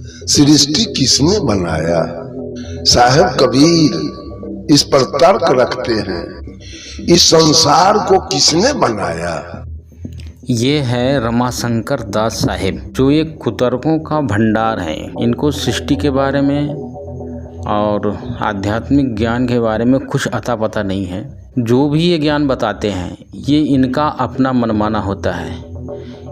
सृष्टि किसने बनाया? साहब कबीर इस पर तर्क रखते हैं, इस संसार को किसने बनाया? ये है रमाशंकर दास साहिब, जो एक कुतर्कों का भंडार है। इनको सृष्टि के बारे में और आध्यात्मिक ज्ञान के बारे में कुछ अता पता नहीं है। जो भी ये ज्ञान बताते हैं ये इनका अपना मनमाना होता है,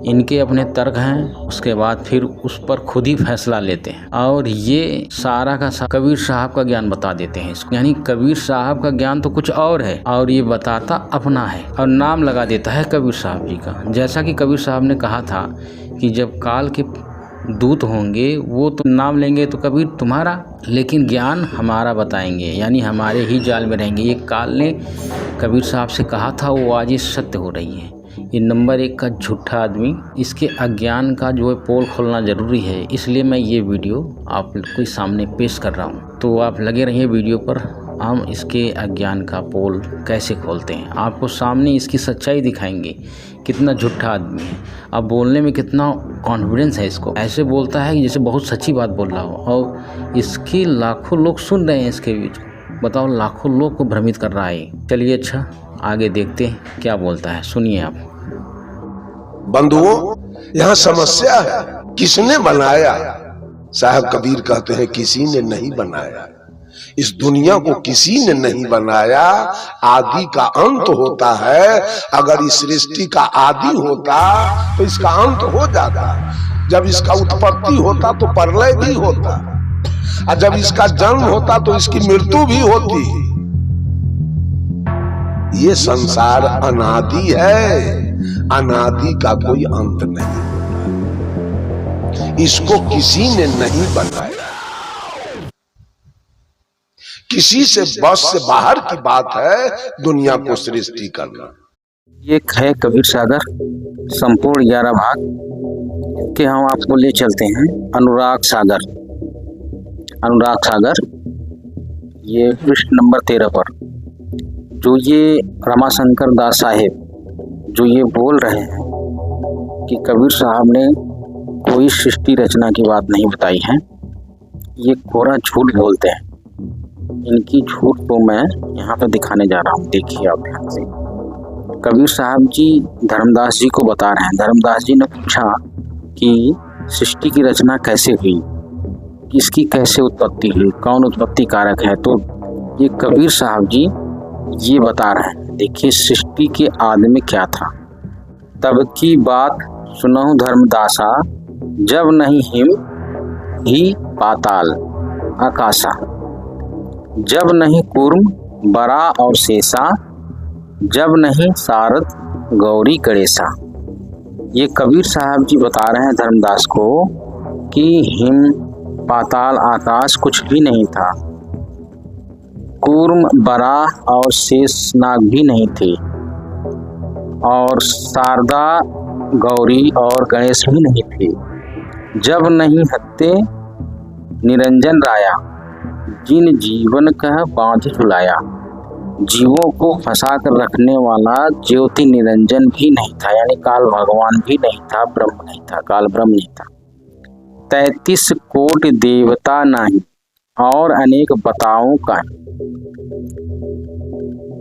इनके अपने तर्क हैं, उसके बाद फिर उस पर खुद ही फैसला लेते हैं और ये सारा का कबीर साहब का ज्ञान बता देते हैं इसको। यानी कबीर साहब का ज्ञान तो कुछ और है और ये बताता अपना है और नाम लगा देता है कबीर साहब जी का। जैसा कि कबीर साहब ने कहा था कि जब काल के दूत होंगे वो तो नाम लेंगे तो कबीर तुम्हारा, लेकिन ज्ञान हमारा बताएंगे, यानी हमारे ही जाल में रहेंगे। ये काल ने कबीर साहब से कहा था, वो आज ये सत्य हो रही है। ये नंबर 1 का झूठा आदमी, इसके अज्ञान का जो है पोल खोलना ज़रूरी है, इसलिए मैं ये वीडियो आप लोग के सामने पेश कर रहा हूँ। तो आप लगे रहिए वीडियो पर, हम इसके अज्ञान का पोल कैसे खोलते हैं, आपको सामने इसकी सच्चाई दिखाएंगे। कितना झूठा आदमी है, अब बोलने में कितना कॉन्फिडेंस है इसको, ऐसे बोलता है कि जैसे बहुत सच्ची बात बोल रहा हो, और इसकी लाखों लोग सुन रहे हैं इसके बीच। बताओ, लाखों लोग को भ्रमित कर रहा है। चलिए अच्छा आगे देखते हैं क्या बोलता है, सुनिए आप। बंधुओं, यहाँ समस्या है, किसने बनाया? साहब कबीर कहते हैं किसी ने नहीं बनाया। इस दुनिया को किसी ने नहीं बनाया। आदि का अंत होता है। अगर इस सृष्टि का आदि होता तो इसका अंत हो जाता। जब इसका उत्पत्ति होता तो प्रलय भी होता, और जब इसका जन्म होता तो इसकी मृत्यु भी होती। ये संसार अनादि है, अनादि का कोई अंत नहीं। इसको किसी ने नहीं बनाया। किसी से बस से बाहर की बात है दुनिया को सृष्टि करना। ये है कबीर सागर, संपूर्ण 11 भाग के हम आपको ले चलते हैं अनुराग सागर। अनुराग सागर ये पृष्ठ नंबर 13 पर जो ये रमाशंकर दास साहिब जो ये बोल रहे हैं कि कबीर साहब ने कोई सृष्टि रचना की बात नहीं बताई है, ये कोरा झूठ बोलते हैं। इनकी झूठ को मैं यहाँ पे दिखाने जा रहा हूँ, देखिए आप ध्यान से। कबीर साहब जी धर्मदास जी को बता रहे हैं। धर्मदास जी ने पूछा कि सृष्टि की रचना कैसे हुई, इसकी कैसे उत्पत्ति हुई, कौन उत्पत्ति कारक है। तो ये कबीर साहब जी ये बता रहे हैं, देखिए सृष्टि के आदि में क्या था। तब की बात सुनहु धर्मदासा, जब नहीं हिम ही पाताल आकाशा, जब नहीं कूर्म बरा और शेषा, जब नहीं सारद गौरी गणेशा। ये कबीर साहब जी बता रहे हैं धर्मदास को कि हिम पाताल आकाश कुछ भी नहीं था, कूर्म बरा और शेषनाग भी नहीं थे, और शारदा गौरी और गणेश भी नहीं थे। जब नहीं हत्ते निरंजन राया, जिन जीवन का बांध झुलाया। जीवों को फंसा कर रखने वाला ज्योति निरंजन भी नहीं था, यानी काल भगवान भी नहीं था, ब्रह्म नहीं था, काल ब्रह्म नहीं था। 33 कोटि देवता नहीं और अनेक बताओं का,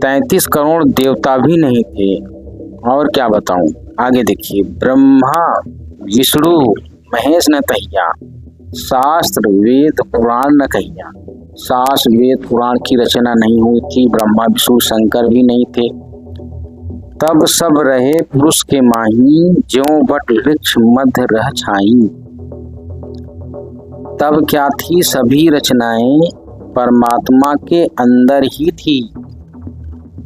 33 करोड़ देवता भी नहीं थे, और क्या बताऊं। आगे देखिए, ब्रह्मा विष्णु महेश न तहिया, शास्त्र वेद पुराण न कहिया। शास्त्र वेद पुराण की रचना नहीं हुई थी, ब्रह्मा विष्णु शंकर भी नहीं थे। तब सब रहे पुरुष के माही, ज्यों बट वृक्ष मध्य रह छाई। तब क्या थी, सभी रचनाएं परमात्मा के अंदर ही थी।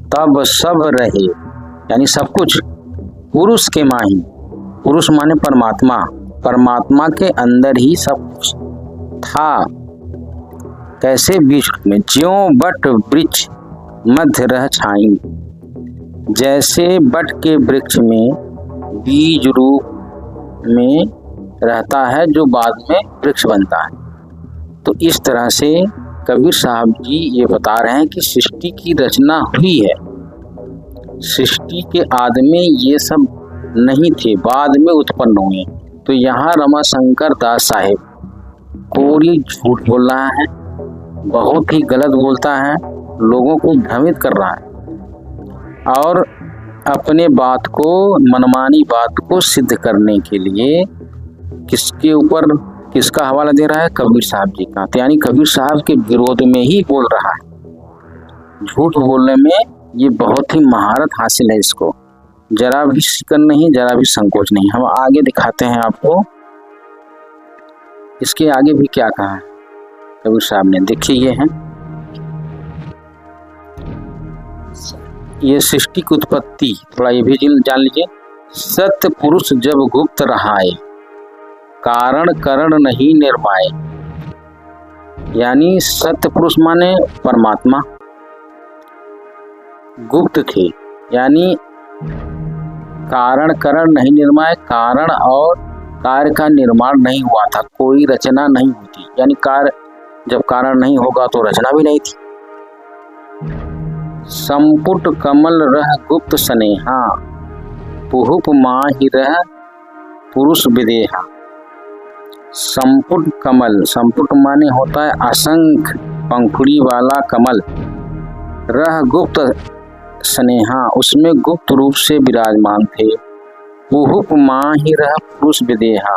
तब सब रहे, यानी सब कुछ पुरुष के माही, पुरुष माने परमात्मा, परमात्मा के अंदर ही सब कुछ था। कैसे? बीच में, ज्यों बट वृक्ष मध्य रह छाई, जैसे बट के वृक्ष में बीज रूप में रहता है जो बाद में वृक्ष बनता है। तो इस तरह से कबीर साहब जी ये बता रहे हैं कि सृष्टि की रचना हुई है। सृष्टि के आदि में ये सब नहीं थे, बाद में उत्पन्न हुए। तो यहाँ रमाशंकर दास साहिब कोरी झूठ बोल रहा है, बहुत ही गलत बोलता है, लोगों को भ्रमित कर रहा है और अपने बात को, मनमानी बात को सिद्ध करने के लिए किसके ऊपर, किसका हवाला दे रहा है? कबीर साहब जी का। तो यानी कबीर साहब के विरोध में ही बोल रहा है। झूठ बोलने में ये बहुत ही महारत हासिल है इसको, जरा भी शिकन नहीं, जरा भी संकोच नहीं। हम आगे दिखाते हैं आपको, इसके आगे भी क्या कहा है कबीर साहब ने। देखिए ये है, ये सृष्टि की उत्पत्ति, थोड़ा ये भी जान लीजिए। सत्य पुरुष जब गुप्त रहाए, कारण करण नहीं निर्माए। यानी सत्य पुरुष माने परमात्मा गुप्त थे, यानी कारण करण नहीं निर्माए, कारण और कार्य का निर्माण नहीं हुआ था, कोई रचना नहीं होती। यानी कार्य जब कारण नहीं होगा तो रचना भी नहीं थी। संपुट कमल रह गुप्त स्नेहा, पुहुप माहि रह पुरुष विदेहा। संपुट कमल, संपुट माने होता है असंख्य पंखुड़ी वाला कमल, रह गुप्त स्नेहा, उसमें गुप्त रूप से विराजमान थे। पुहुप माहि रह पुरुष विदेहा,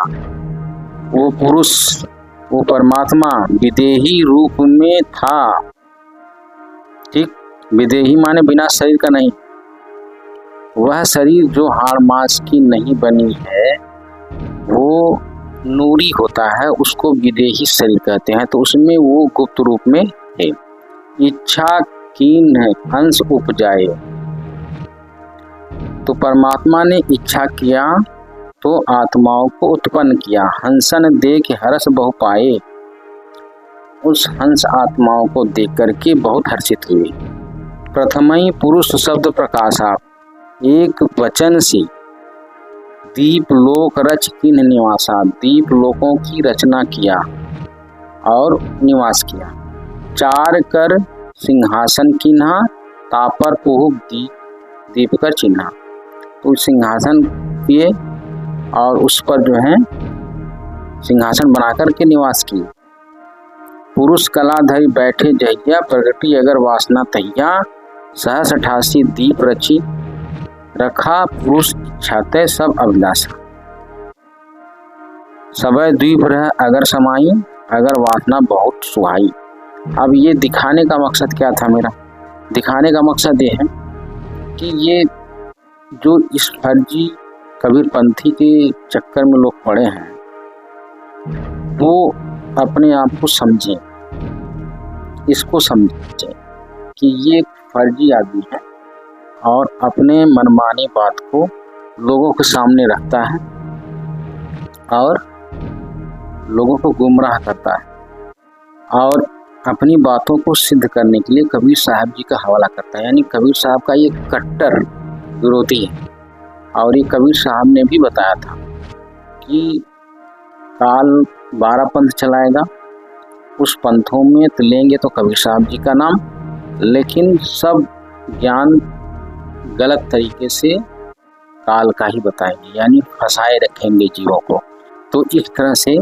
वो पुरुष, वो परमात्मा विदेही रूप में था। ठीक, विदेही माने बिना शरीर का नहीं, वह शरीर जो हाड़ मांस की नहीं बनी है वो नूरी होता है, उसको विदेही शरीर कहते हैं। तो उसमें वो गुप्त रूप में है। इच्छा कीन हंस उपजाए, तो परमात्मा ने इच्छा किया तो आत्माओं को उत्पन्न किया। हंसन देख हर्ष बहु पाए, उस हंस आत्माओं को देख करके बहुत हर्षित हुए। प्रथमई पुरुष शब्द प्रकाशा, एक वचन से दीप लोक रच किन्ह निवासा, दीप लोकों की रचना किया और निवास किया। चार कर सिंहासन किन्हा, तापर पुहुप दीप कर चिन्हा, तो सिंहासन किए और उस पर जो है सिंहासन बनाकर के निवास किए। पुरुष कला धरि बैठे जहिया, प्रगति अगर वासना तहिया, सहस 88 दीप रची रखा, पुरुष इच्छा तय सब अभिलाषा। सबय द्वीप रह अगर समाई, अगर वासना बहुत सुहाई। अब ये दिखाने का मकसद क्या था मेरा? दिखाने का मकसद ये है कि ये जो इस फर्जी कबीरपंथी के चक्कर में लोग पड़े हैं, वो अपने आप को समझें, इसको समझें कि ये फर्जी आदमी है और अपने मनमानी बात को लोगों के सामने रखता है और लोगों को गुमराह करता है और अपनी बातों को सिद्ध करने के लिए कबीर साहब जी का हवाला करता है। यानी कबीर साहब का ये कट्टर विरोधी है। और ये कबीर साहब ने भी बताया था कि काल 12 पंथ चलाएगा, उस पंथों में तो लेंगे तो कबीर साहब जी का नाम, लेकिन सब ज्ञान गलत तरीके से काल का ही बताएंगे, यानी फंसाए रखेंगे जीवों को। तो इस तरह से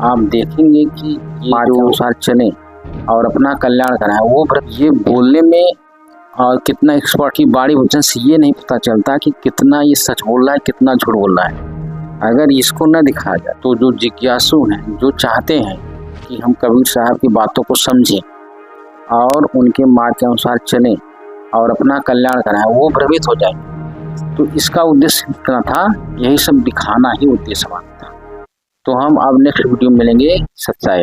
आप देखेंगे कि ये जो अनुसार चले और अपना कल्याण कराएं, वो ये बोलने में और कितना एक्सपर्ट की बाड़ी वचन से ये नहीं पता चलता कि कितना ये सच बोल रहा है, कितना झूठ बोल रहा है। अगर इसको न दिखाया जाए तो जो जिज्ञासु हैं, जो चाहते हैं कि हम कबीर साहब की बातों को समझें और उनके मार्ग के अनुसार चलें और अपना कल्याण कराएं, वो भ्रमित हो जाएंगे। तो इसका उद्देश्य इतना था, यही सब दिखाना ही उद्देश्य था। तो हम अब नेक्स्ट वीडियो में मिलेंगे। सच्चाई।